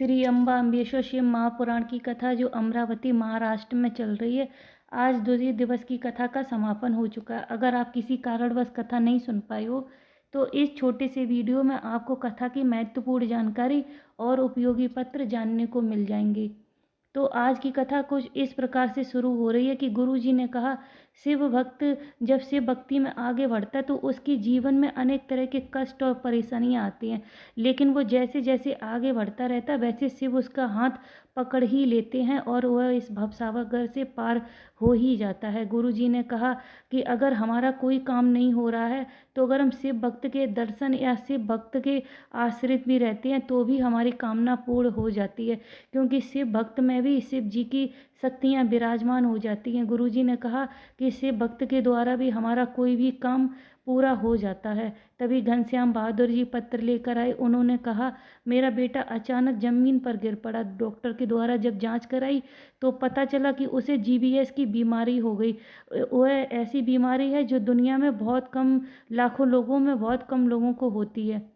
श्री अम्बा अम्बेश्वर शिव महापुराण की कथा जो अमरावती महाराष्ट्र में चल रही है। आज द्वितीय दिवस की कथा का समापन हो चुका है। अगर आप किसी कारणवश कथा नहीं सुन पाए हो तो इस छोटे से वीडियो में आपको कथा की महत्वपूर्ण जानकारी और उपयोगी पत्र जानने को मिल जाएंगे। तो आज की कथा कुछ इस प्रकार से शुरू हो रही है कि गुरुजी ने कहा, शिव भक्त जब शिव भक्ति में आगे बढ़ता है तो उसके जीवन में अनेक तरह के कष्ट और परेशानियां आती हैं, लेकिन वो जैसे जैसे आगे बढ़ता रहता है वैसे शिव उसका हाथ पकड़ ही लेते हैं और वह इस भवसागर से पार हो ही जाता है। गुरुजी ने कहा कि अगर हमारा कोई काम नहीं हो रहा है तो अगर हम शिव भक्त के दर्शन या शिव भक्त के आश्रित भी रहते हैं तो भी हमारी कामना पूर्ण हो जाती है, क्योंकि शिव भक्त में भी शिव जी की शक्तियाँ विराजमान हो जाती हैं। गुरुजी ने कहा कि शिव भक्त के द्वारा भी हमारा कोई भी काम पूरा हो जाता है। तभी घनश्याम बहादुर जी पत्र लेकर आए। उन्होंने कहा, मेरा बेटा अचानक जमीन पर गिर पड़ा। डॉक्टर के द्वारा जब जांच कराई तो पता चला कि उसे जीबीएस की बीमारी हो गई। वह ऐसी बीमारी है जो दुनिया में बहुत कम, लाखों लोगों में बहुत कम लोगों को होती है।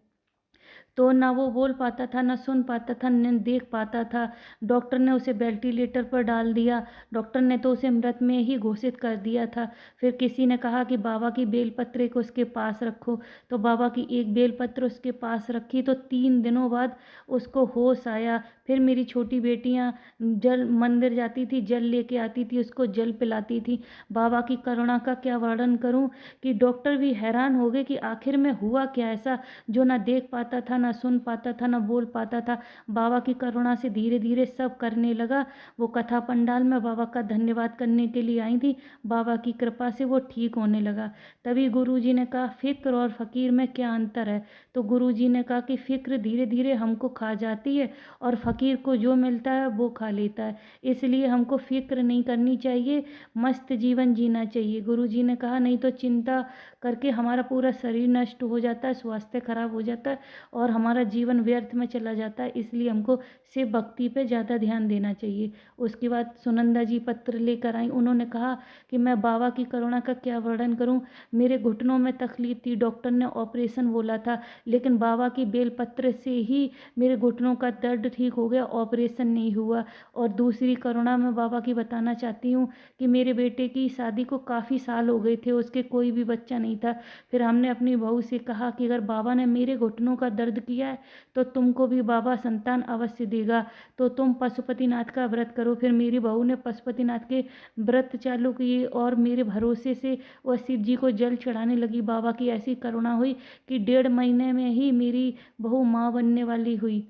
तो ना वो बोल पाता था, ना सुन पाता था, न देख पाता था। डॉक्टर ने उसे वेंटिलेटर पर डाल दिया। डॉक्टर ने तो उसे मृत में ही घोषित कर दिया था। फिर किसी ने कहा कि बाबा की बेलपत्र को उसके पास रखो, तो बाबा की एक बेलपत्र उसके पास रखी तो 3 दिनों बाद उसको होश आया। फिर मेरी छोटी बेटियां जल मंदिर जाती थी, जल लेके आती थी, उसको जल पिलाती थी। बाबा की करुणा का क्या वर्णन करूं कि डॉक्टर भी हैरान हो गए कि आखिर में हुआ क्या ऐसा जो ना देख पाता था, ना सुन पाता था, ना बोल पाता था। बाबा की करुणा से धीरे धीरे सब करने लगा। वो कथा पंडाल में बाबा का धन्यवाद करने के लिए आई थी। बाबा की कृपा से वो ठीक होने लगा। तभी गुरुजी ने कहा, फिक्र और फकीर में क्या अंतर है? तो गुरुजी ने कहा कि फिक्र धीरे धीरे हमको खा जाती है और फकीर को जो मिलता है वो खा लेता है। इसलिए हमको फिक्र नहीं करनी चाहिए, मस्त जीवन जीना चाहिए। गुरुजी ने कहा, नहीं तो चिंता करके हमारा पूरा शरीर नष्ट हो जाता है, स्वास्थ्य खराब हो जाता है और हमारा जीवन व्यर्थ में चला जाता है। इसलिए हमको शिव भक्ति पे ज़्यादा ध्यान देना चाहिए। उसके बाद सुनंदा जी पत्र लेकर आई। उन्होंने कहा कि मैं बाबा की करुणा का क्या वर्णन करूं। मेरे घुटनों में तकलीफ थी, डॉक्टर ने ऑपरेशन बोला था, लेकिन बाबा की बेलपत्र से ही मेरे घुटनों का दर्द ठीक हो गया, ऑपरेशन नहीं हुआ। और दूसरी करुणा मैं बाबा की बताना चाहती हूँ कि मेरे बेटे की शादी को काफ़ी साल हो गए थे, उसके कोई भी बच्चा नहीं था। फिर हमने अपनी बहू से कहा कि अगर बाबा ने मेरे घुटनों का दर्द किया है तो तुमको भी बाबा संतान अवश्य देगा, तो तुम पशुपतिनाथ का व्रत करो। फिर मेरी बहू ने पशुपतिनाथ के व्रत चालू किए और मेरे भरोसे से वह शिव जी को जल चढ़ाने लगी। बाबा की ऐसी करुणा हुई कि 1.5 महीने में ही मेरी बहू माँ बनने वाली हुई।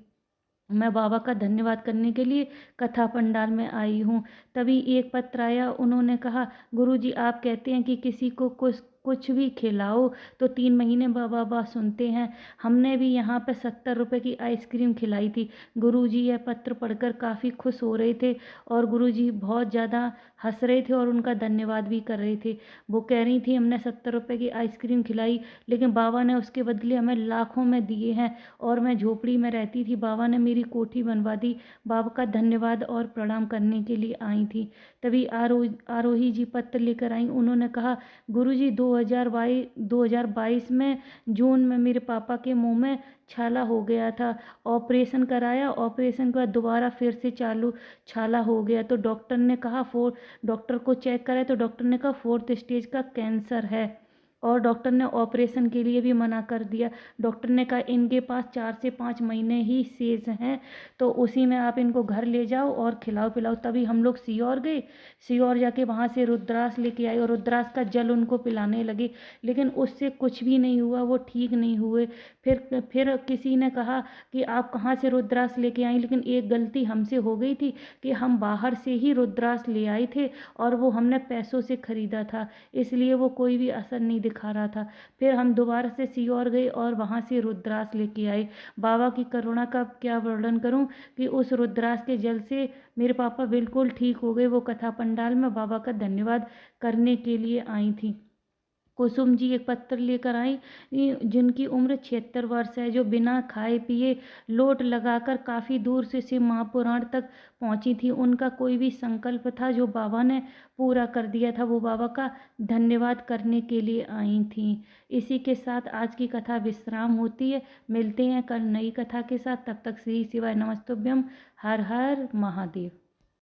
मैं बाबा का धन्यवाद करने के लिए कथा पंडाल में आई हूँ। तभी एक पत्र आया। उन्होंने कहा, गुरुजी आप कहते हैं कि किसी को कुछ कुछ भी खिलाओ तो 3 महीने बाबा सुनते हैं। हमने भी यहाँ पे 70 रुपये की आइसक्रीम खिलाई थी। गुरुजी यह पत्र पढ़कर काफ़ी खुश हो रहे थे और गुरुजी बहुत ज़्यादा हंस रहे थे और उनका धन्यवाद भी कर रहे थे। वो कह रही थी, हमने 70 रुपये की आइसक्रीम खिलाई, लेकिन बाबा ने उसके बदले हमें लाखों में दिए हैं और मैं झोपड़ी में रहती थी, बाबा ने मेरी कोठी बनवा दी। बाबा का धन्यवाद और प्रणाम करने के लिए आई थी। तभी आरोही जी पत्र लेकर आई। उन्होंने कहा, गुरुजी 2022 में जून में मेरे पापा के मुंह में छाला हो गया था। ऑपरेशन कराया, ऑपरेशन के बाद दोबारा फिर से चालू छाला हो गया। तो डॉक्टर को चेक कराया तो डॉक्टर ने कहा 4th स्टेज का कैंसर है और डॉक्टर ने ऑपरेशन के लिए भी मना कर दिया। डॉक्टर ने कहा इनके पास 4 से 5 महीने ही शेष हैं, तो उसी में आप इनको घर ले जाओ और खिलाओ पिलाओ। तभी हम लोग सीहोर गए। सीहोर जाके वहाँ से रुद्राक्ष लेके आए और रुद्राक्ष का जल उनको पिलाने लगे, लेकिन उससे कुछ भी नहीं हुआ, वो ठीक नहीं हुए। फिर किसी ने कहा कि आप कहाँ से रुद्राक्ष लेके आई, लेकिन एक गलती हमसे हो गई थी कि हम बाहर से ही रुद्राक्ष ले आए थे और वो हमने पैसों से खरीदा था, इसलिए वो कोई भी असर नहीं दिखा रहा था। फिर हम दोबारा से सीहोर गए और वहाँ से रुद्राक्ष लेके आए। बाबा की करुणा का क्या वर्णन करूं कि उस रुद्राक्ष के जल से मेरे पापा बिल्कुल ठीक हो गए। वो कथा पंडाल में बाबा का धन्यवाद करने के लिए आई थी। कुसुम जी एक पत्र लेकर आई, जिनकी उम्र 76 वर्ष है, जो बिना खाए पिए लोट लगाकर काफ़ी दूर से शिव महापुराण तक पहुंची थी। उनका कोई भी संकल्प था जो बाबा ने पूरा कर दिया था, वो बाबा का धन्यवाद करने के लिए आई थी। इसी के साथ आज की कथा विश्राम होती है। मिलते हैं कल नई कथा के साथ। तब तक श्री शिवाय नमस्तुभ्यम। हर हर महादेव।